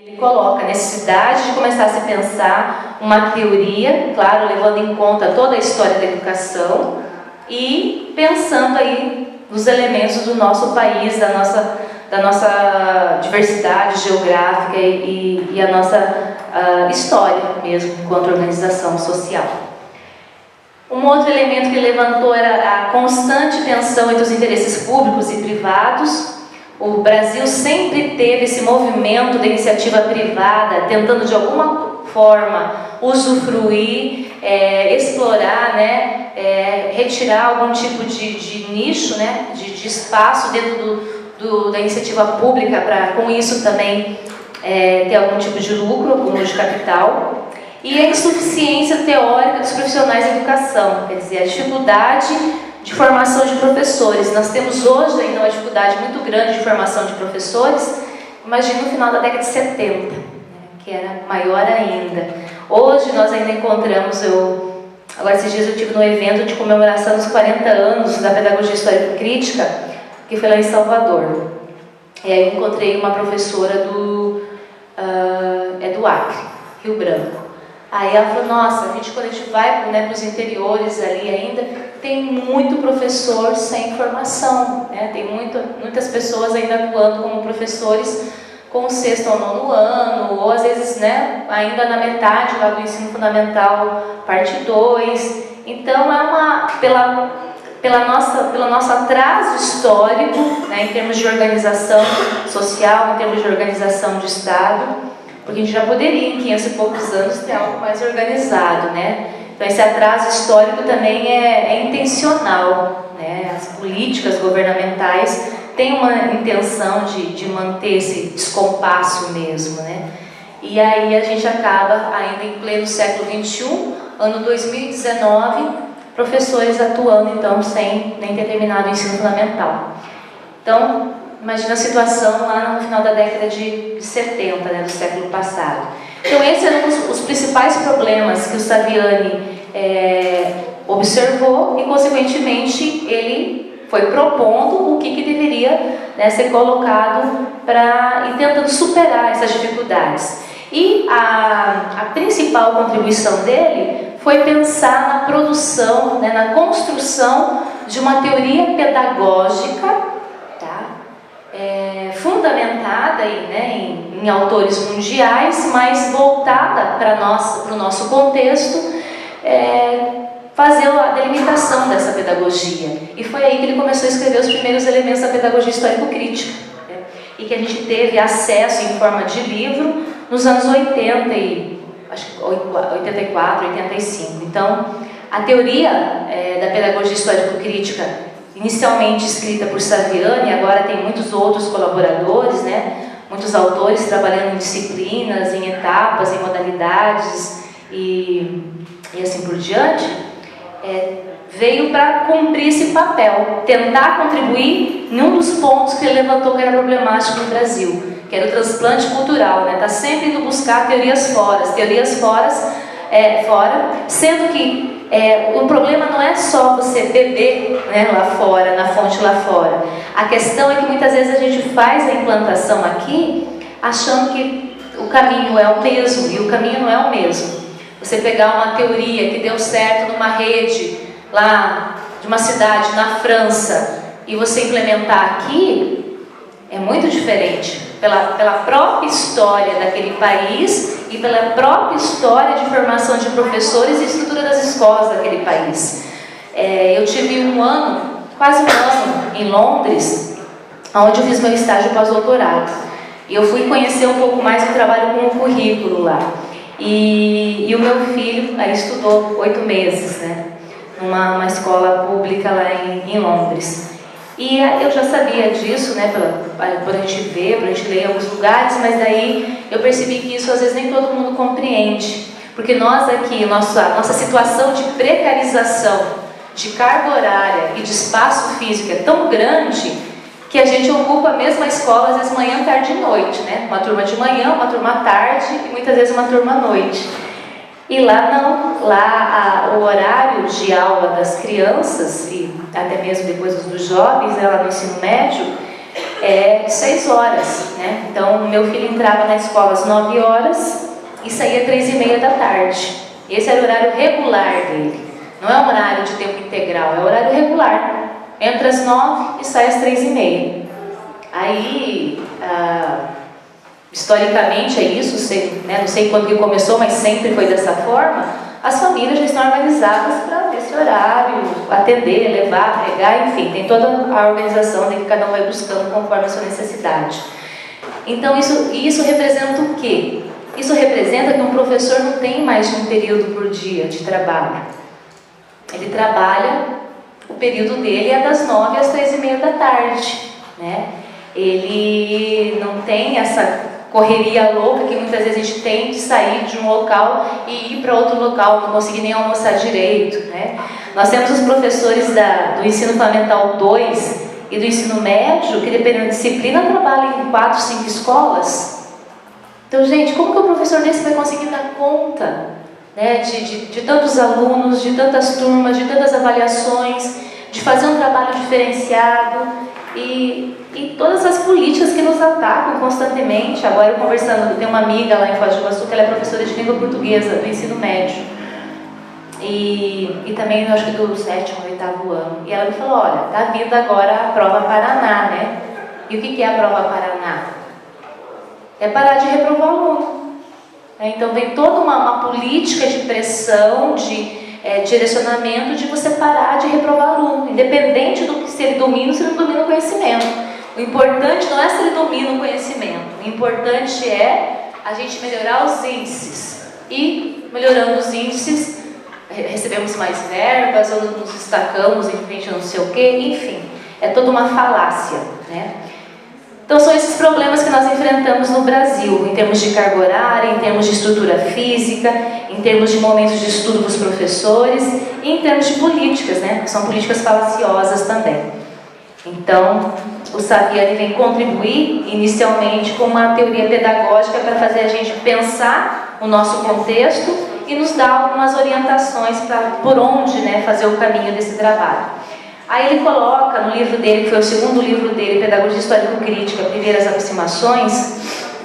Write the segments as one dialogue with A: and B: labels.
A: Ele coloca a necessidade de começar a se pensar uma teoria, claro, levando em conta toda a história da educação e pensando aí nos elementos do nosso país, da nossa diversidade geográfica e a nossa história mesmo, enquanto organização social. Um outro elemento que ele levantou era a constante tensão entre os interesses públicos e privados. O Brasil sempre teve esse movimento da iniciativa privada, tentando de alguma forma usufruir, explorar, retirar algum tipo de nicho, de espaço dentro da iniciativa pública, para com isso também ter algum tipo de lucro, acúmulo de capital. E a insuficiência teórica dos profissionais da educação, quer dizer, a dificuldade de formação de professores. Nós temos hoje ainda uma dificuldade muito grande de formação de professores. Imagina no final da década de 70, que era maior ainda. Hoje nós ainda encontramos, agora esses dias eu estive num evento de comemoração dos 40 anos da Pedagogia Histórico-Crítica, que foi lá em Salvador. E aí eu encontrei uma professora do Acre, Rio Branco. Aí ela falou, nossa, quando a gente vai para os interiores ali ainda, tem muito professor sem formação, tem muitas pessoas ainda atuando como professores com o 6º ao 9º ano, ou às vezes ainda na metade lá do ensino fundamental, parte 2. Então pelo nosso atraso histórico, em termos de organização social, em termos de organização de Estado, porque a gente já poderia, em 500 e poucos anos, ter algo mais organizado, Então, esse atraso histórico também é intencional, As políticas governamentais têm uma intenção de manter esse descompasso mesmo, E aí a gente acaba, ainda em pleno século XXI, ano 2019, professores atuando, então, sem nem ter terminado o ensino fundamental. Então, imagina a situação lá no final da década de 70, do século passado. Então, esses eram os principais problemas que o Saviani observou e, consequentemente, ele foi propondo o que deveria ser colocado e tentando superar essas dificuldades. E a principal contribuição dele foi pensar na produção, na construção de uma teoria pedagógica fundamentada em autores mundiais, mas voltada para o nosso contexto, fazer a delimitação dessa pedagogia. E foi aí que ele começou a escrever os primeiros elementos da pedagogia histórico-crítica, e que a gente teve acesso em forma de livro nos anos 80 acho que 84, 85. Então, a teoria da pedagogia histórico-crítica, inicialmente escrita por Saviani, agora tem muitos outros colaboradores, muitos autores trabalhando em disciplinas, em etapas, em modalidades e assim por diante, veio para cumprir esse papel, tentar contribuir num dos pontos que ele levantou que era problemático no Brasil, que era o transplante cultural, Está sempre indo buscar teorias fora, sendo que o problema não é só você beber lá fora, na fonte lá fora. A questão é que muitas vezes a gente faz a implantação aqui achando que o caminho é o mesmo, e o caminho não é o mesmo. Você pegar uma teoria que deu certo numa rede lá de uma cidade na França e você implementar aqui, é muito diferente. Pela própria história daquele país e pela própria história de formação de professores e estrutura das escolas daquele país. Eu tive quase um ano em Londres, onde eu fiz meu estágio pós-doutorado. E eu fui conhecer um pouco mais o trabalho com o currículo lá. E o meu filho estudou 8 meses, numa escola pública lá em Londres. E eu já sabia disso, por a gente ver, por a gente ler em alguns lugares, mas daí eu percebi que isso às vezes nem todo mundo compreende. Porque nós aqui, nossa situação de precarização, de carga horária e de espaço físico é tão grande que a gente ocupa a mesma escola, às vezes manhã, tarde e noite, Uma turma de manhã, uma turma à tarde e muitas vezes uma turma à noite. E lá não, o horário de aula das crianças, e até mesmo depois dos jovens, lá no ensino médio, é de 6 horas, né? Então, meu filho entrava na escola às 9 horas e saía às 3h30 da tarde. Esse era o horário regular dele. Não é um horário de tempo integral, é o horário regular. Entra às 9 e sai às 3h30. Aí, historicamente é isso, não sei quando que começou, mas sempre foi dessa forma. As famílias já estão organizadas para esse horário, atender, levar, pregar, enfim, tem toda a organização de que cada um vai buscando conforme a sua necessidade. Então, isso representa o quê? Isso representa que um professor não tem mais de um período por dia de trabalho. Ele trabalha, o período dele é das 9 às 3h30 da tarde, né? Ele não tem essa correria louca que muitas vezes a gente tem de sair de um local e ir para outro local, não conseguir nem almoçar direito, né? Nós temos os professores do ensino fundamental 2 e do ensino médio que, dependendo da disciplina, trabalham em 4, 5 escolas. Então, gente, como que o professor desse vai conseguir dar conta, né, de tantos alunos, de tantas turmas, de tantas avaliações, de fazer um trabalho diferenciado e todas as políticas que nos atacam constantemente? Agora, eu conversando, tem uma amiga lá em Foz do Iguaçu que ela é professora de língua portuguesa do ensino médio e também, eu acho que do 7º, 8º ano, e ela me falou: olha, tá vindo agora a prova Paraná, né? E o que é a prova Paraná? É parar de reprovar o aluno. Então vem toda uma política de pressão, de direcionamento, de você parar de reprovar o aluno, independente do que se ele domina ou se ele não domina o conhecimento. O importante não é se ele domina o conhecimento, o importante é a gente melhorar os índices. E melhorando os índices, recebemos mais verbas, ou nos destacamos em frente a não sei o quê, enfim, é toda uma falácia, né? Então são esses problemas que nós enfrentamos no Brasil, em termos de carga horária, em termos de estrutura física, em termos de momentos de estudo dos professores e em termos de políticas, né? Que são políticas falaciosas também. Então, o Saviani vem contribuir inicialmente com uma teoria pedagógica para fazer a gente pensar o nosso contexto e nos dar algumas orientações para por onde, né, fazer o caminho desse trabalho. Aí ele coloca no livro dele, que foi o segundo livro dele, Pedagogia Histórico-Crítica, Primeiras Aproximações,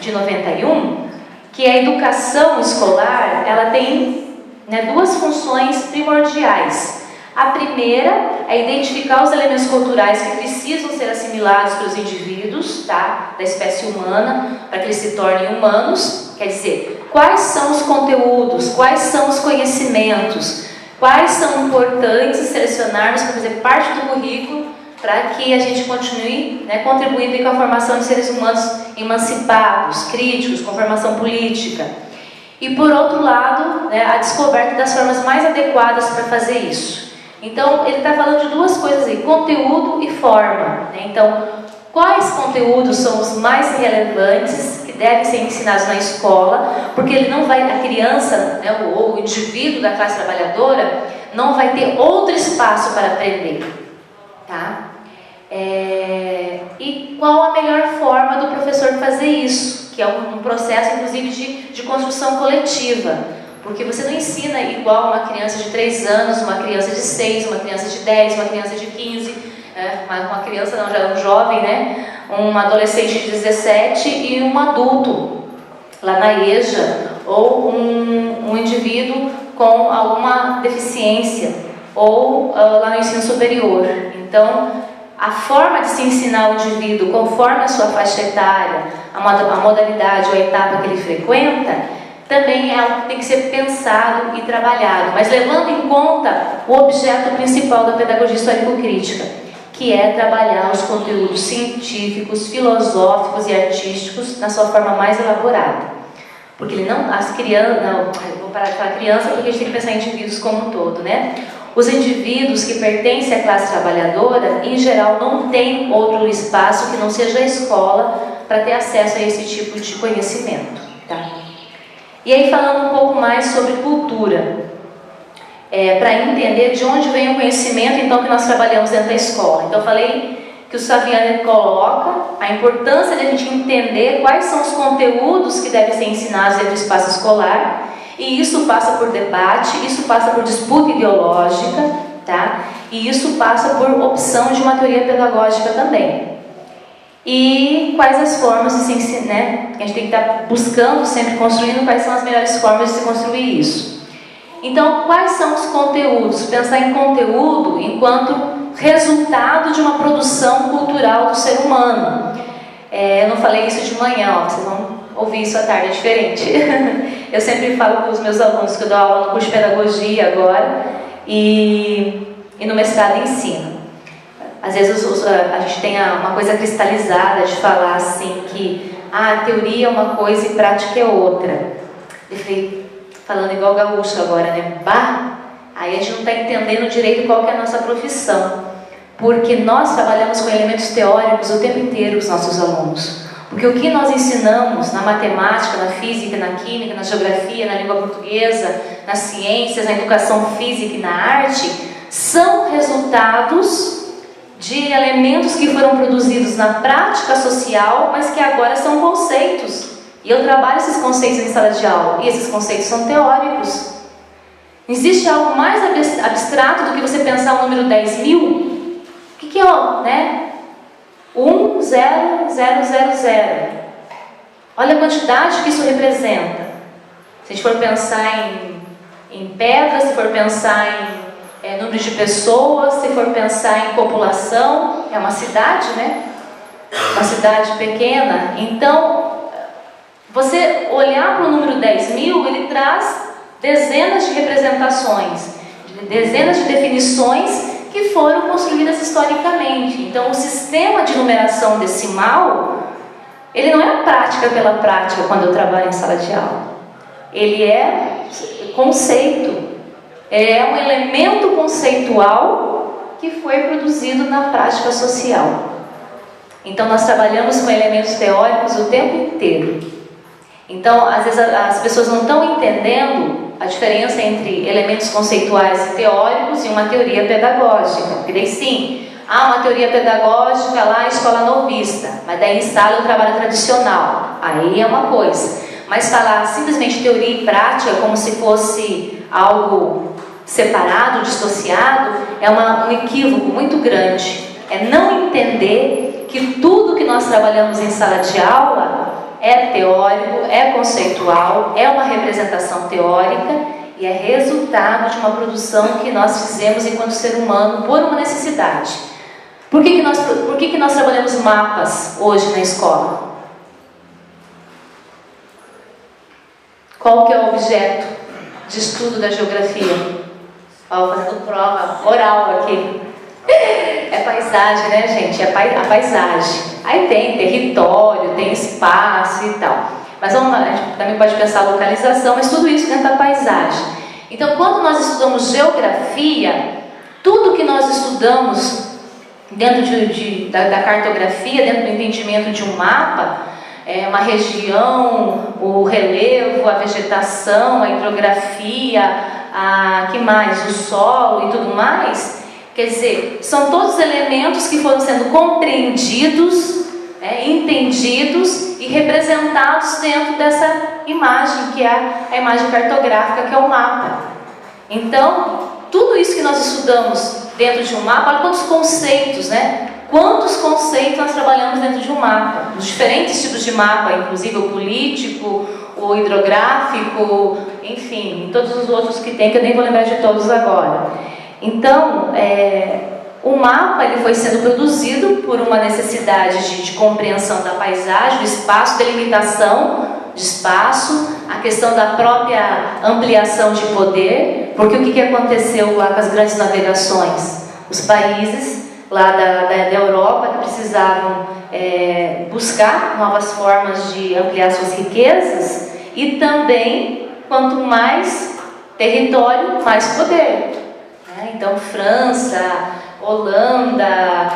A: de 91, que a educação escolar, ela tem, né, 2 funções primordiais. A primeira é identificar os elementos culturais que precisam ser assimilados pelos indivíduos, tá, da espécie humana, para que eles se tornem humanos. Quer dizer, quais são os conteúdos, quais são os conhecimentos, quais são importantes selecionarmos para fazer parte do currículo para que a gente continue, né, contribuindo com a formação de seres humanos emancipados, críticos, com formação política. E por outro lado, né, a descoberta das formas mais adequadas para fazer isso. Então, ele está falando de 2 coisas aí, conteúdo e forma, né? Então, quais conteúdos são os mais relevantes que devem ser ensinados na escola, porque ele não vai, a criança, né, ou o indivíduo da classe trabalhadora não vai ter outro espaço para aprender, tá? E qual a melhor forma do professor fazer isso, que é um processo, inclusive, de construção coletiva. Porque você não ensina igual uma criança de 3 anos, uma criança de 6, uma criança de 10, uma criança de 15, uma criança não, já é um jovem, né? Um adolescente de 17 e um adulto lá na EJA, ou um indivíduo com alguma deficiência, ou lá no ensino superior. Então, a forma de se ensinar o indivíduo conforme a sua faixa etária, a modalidade ou a etapa que ele frequenta, também é algo que tem que ser pensado e trabalhado, mas levando em conta o objeto principal da pedagogia histórico-crítica, que é trabalhar os conteúdos científicos, filosóficos e artísticos na sua forma mais elaborada. Porque ele não, as crianças, não, vou parar de falar criança porque a gente tem que pensar em indivíduos como um todo, né? Os indivíduos que pertencem à classe trabalhadora, em geral, não têm outro espaço que não seja a escola para ter acesso a esse tipo de conhecimento, tá? E aí, falando um pouco mais sobre cultura, para entender de onde vem o conhecimento, então, que nós trabalhamos dentro da escola. Então, eu falei que o Saviani coloca a importância de a gente entender quais são os conteúdos que devem ser ensinados dentro do espaço escolar, e isso passa por debate, isso passa por disputa ideológica, tá? E isso passa por opção de uma teoria pedagógica também. e quais as formas de se ensinar, né? A gente tem que estar buscando, sempre construindo quais são as melhores formas de se construir isso. Então, quais são os conteúdos? Pensar em conteúdo enquanto resultado de uma produção cultural do ser humano. Eu não falei isso de manhã, ó, vocês vão ouvir isso à tarde, é diferente. Eu sempre falo com os meus alunos que eu dou aula no curso de pedagogia agora e no mestrado em ensino. Às vezes a gente tem uma coisa cristalizada de falar assim que a teoria é uma coisa e prática é outra. Eu falei, falando igual gaúcho agora, né? Bah! Aí a gente não está entendendo direito qual que é a nossa profissão. Porque nós trabalhamos com elementos teóricos o tempo inteiro com os nossos alunos. Porque o que nós ensinamos na matemática, na física, na química, na geografia, na língua portuguesa, nas ciências, na educação física e na arte, são resultados de elementos que foram produzidos na prática social, mas que agora são conceitos. E eu trabalho esses conceitos em sala de aula, e esses conceitos são teóricos. Existe algo mais abstrato do que você pensar o número 10.000? O que é, né? 1, 0, 0, 0, 0. Olha a quantidade que isso representa. Se a gente for pensar em pedras, se for pensar em número de pessoas, se for pensar em população, é uma cidade, né? Uma cidade pequena. Então, você olhar para o número 10.000, ele traz dezenas de representações, dezenas de definições que foram construídas historicamente. Então, o sistema de numeração decimal, ele não é prática pela prática quando eu trabalho em sala de aula. Ele é conceito. É um elemento conceitual que foi produzido na prática social. Então, nós trabalhamos com elementos teóricos o tempo inteiro. Então, às vezes as pessoas não estão entendendo a diferença entre elementos conceituais e teóricos e uma teoria pedagógica. Porque daí sim, uma teoria pedagógica lá, escola novista, mas daí em sala o trabalho tradicional. Aí é uma coisa. Mas falar simplesmente teoria e prática como se fosse algo separado, dissociado, é um equívoco muito grande. É não entender que tudo que nós trabalhamos em sala de aula é teórico, é conceitual, é uma representação teórica e é resultado de uma produção que nós fizemos enquanto ser humano por uma necessidade. Por que nós trabalhamos mapas hoje na escola? Qual que é o objeto de estudo da geografia? Fazendo prova oral aqui. É paisagem, né, gente? É a paisagem. Aí tem território, tem espaço e tal. Mas a gente também pode pensar localização, mas tudo isso dentro da paisagem. Então, quando nós estudamos geografia, tudo que nós estudamos dentro da cartografia, dentro do entendimento de um mapa, uma região, o relevo, a vegetação, a hidrografia, que mais? O solo e tudo mais. Quer dizer, são todos elementos que foram sendo compreendidos, entendidos e representados dentro dessa imagem, que é a imagem cartográfica, que é o mapa. Então, tudo isso que nós estudamos dentro de um mapa, olha quantos conceitos, né? Quantos conceitos nós trabalhamos dentro de um mapa? Os diferentes tipos de mapa, inclusive o político, o hidrográfico, enfim, todos os outros que tem, que eu nem vou lembrar de todos agora. Então, o mapa ele foi sendo produzido por uma necessidade de compreensão da paisagem, do espaço, delimitação de espaço, a questão da própria ampliação de poder, porque o que aconteceu lá com as grandes navegações? Os países lá da Europa que precisavam buscar novas formas de ampliar suas riquezas e também, quanto mais território, mais poder. Então, França, Holanda,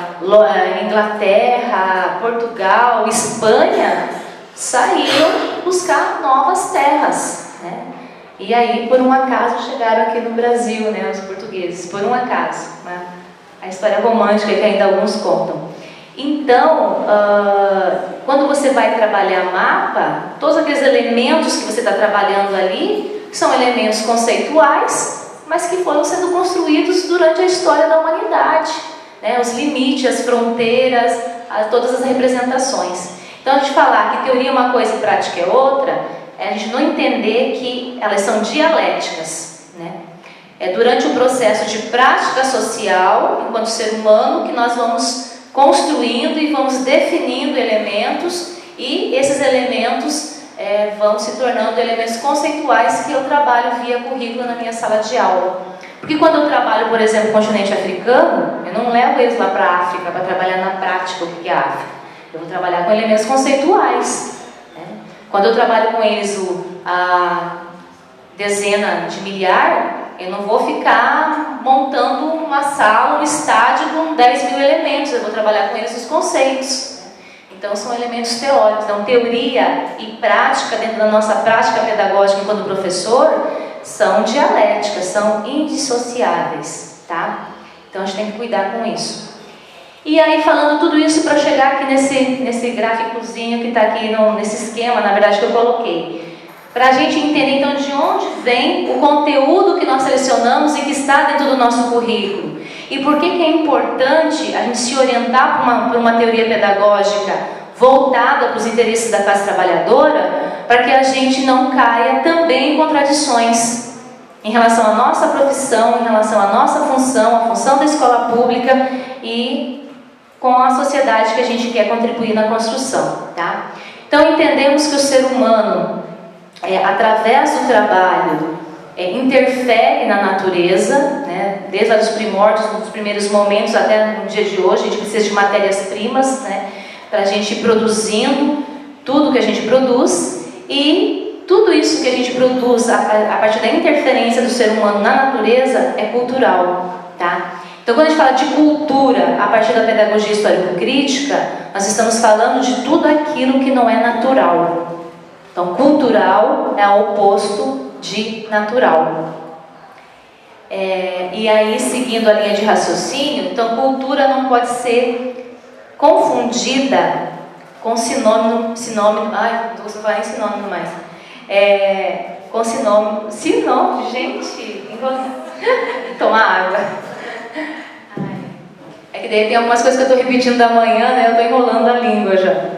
A: Inglaterra, Portugal, Espanha saíram buscar novas terras, né? E aí, por um acaso, chegaram aqui no Brasil, né, os portugueses, por um acaso, né? A história romântica que ainda alguns contam. Então, quando você vai trabalhar mapa, todos aqueles elementos que você está trabalhando ali são elementos conceituais, mas que foram sendo construídos durante a história da humanidade. né, os limites, as fronteiras, todas as representações. Então, a gente falar que teoria é uma coisa e prática é outra, é a gente não entender que elas são dialéticas, né? É durante o processo de prática social, enquanto ser humano, que nós vamos construindo e vamos definindo elementos, e esses elementos vão se tornando elementos conceituais que eu trabalho via currículo na minha sala de aula. Porque quando eu trabalho, por exemplo, com o continente africano, eu não levo eles lá para a África para trabalhar na prática o que é a África. Eu vou trabalhar com elementos conceituais, né? Quando eu trabalho com eles a dezena de milhar, eu não vou ficar montando uma sala, um estádio com 10 mil elementos. Eu vou trabalhar com eles os conceitos. Então, são elementos teóricos. Então, teoria e prática, dentro da nossa prática pedagógica enquanto professor, são dialéticas, são indissociáveis, tá? Então, a gente tem que cuidar com isso. E aí, falando tudo isso para chegar aqui nesse gráficozinho que está aqui nesse esquema, na verdade, que eu coloquei. Para a gente entender, então, de onde vem o conteúdo que nós selecionamos e que está dentro do nosso currículo. E por que é importante a gente se orientar por uma teoria pedagógica voltada para os interesses da classe trabalhadora, para que a gente não caia também em contradições em relação à nossa profissão, em relação à nossa função, a função da escola pública e com a sociedade que a gente quer contribuir na construção, tá? Então, entendemos que o ser humano, através do trabalho, interfere na natureza, né? Desde os primórdios, nos primeiros momentos até no dia de hoje. A gente precisa de matérias-primas, né? Para a gente ir produzindo tudo que a gente produz, e tudo isso que a gente produz a partir da interferência do ser humano na natureza é cultural, tá? Então, quando a gente fala de cultura a partir da pedagogia histórico-crítica, nós estamos falando de tudo aquilo que não é natural. Então, cultural é o oposto de natural. E aí, seguindo a linha de raciocínio, então, cultura não pode ser confundida com sinônimo, ai, não estou falando em sinônimo mais. Com sinônimo, gente, tomar água. É que daí tem algumas coisas que eu estou repetindo da manhã, né? Eu estou enrolando a língua já.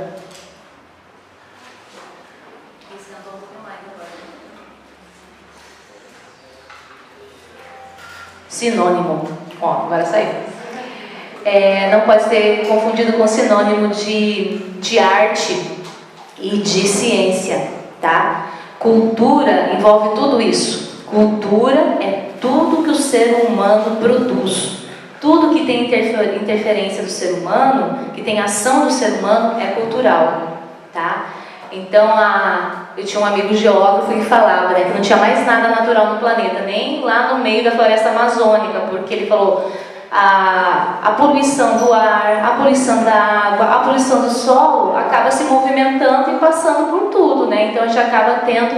A: Sinônimo. Ó, agora saiu. Não pode ser confundido com sinônimo de arte e de ciência, tá? Cultura envolve tudo isso. Cultura é tudo que o ser humano produz. Tudo que tem interferência do ser humano, que tem ação do ser humano, é cultural, tá? Então, eu tinha um amigo geógrafo que falava, né, que não tinha mais nada natural no planeta, nem lá no meio da floresta amazônica, porque ele falou a poluição do ar, a poluição da água, a poluição do solo acaba se movimentando e passando por tudo, né? Então, a gente acaba tendo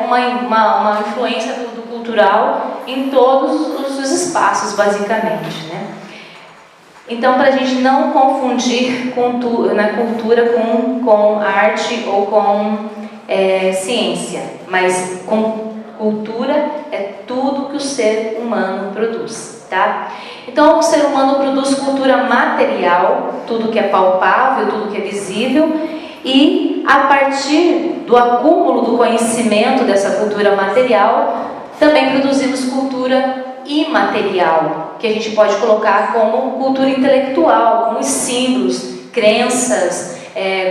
A: uma influência do cultural em todos os espaços, basicamente, né? Então, para a gente não confundir cultura com arte ou com ciência, mas com cultura é tudo que o ser humano produz, tá? Então, o ser humano produz cultura material, tudo que é palpável, tudo que é visível, e a partir do acúmulo do conhecimento dessa cultura material, também produzimos cultura imaterial, que a gente pode colocar como cultura intelectual, como símbolos, crenças,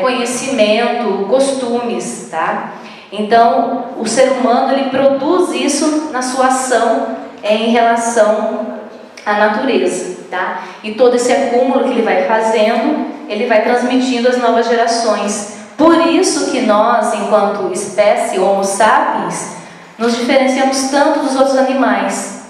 A: conhecimento, costumes, tá? Então, o ser humano, ele produz isso na sua ação em relação à natureza, tá? E todo esse acúmulo que ele vai fazendo, ele vai transmitindo às novas gerações. Por isso que nós, enquanto espécie Homo sapiens, nos diferenciamos tanto dos outros animais.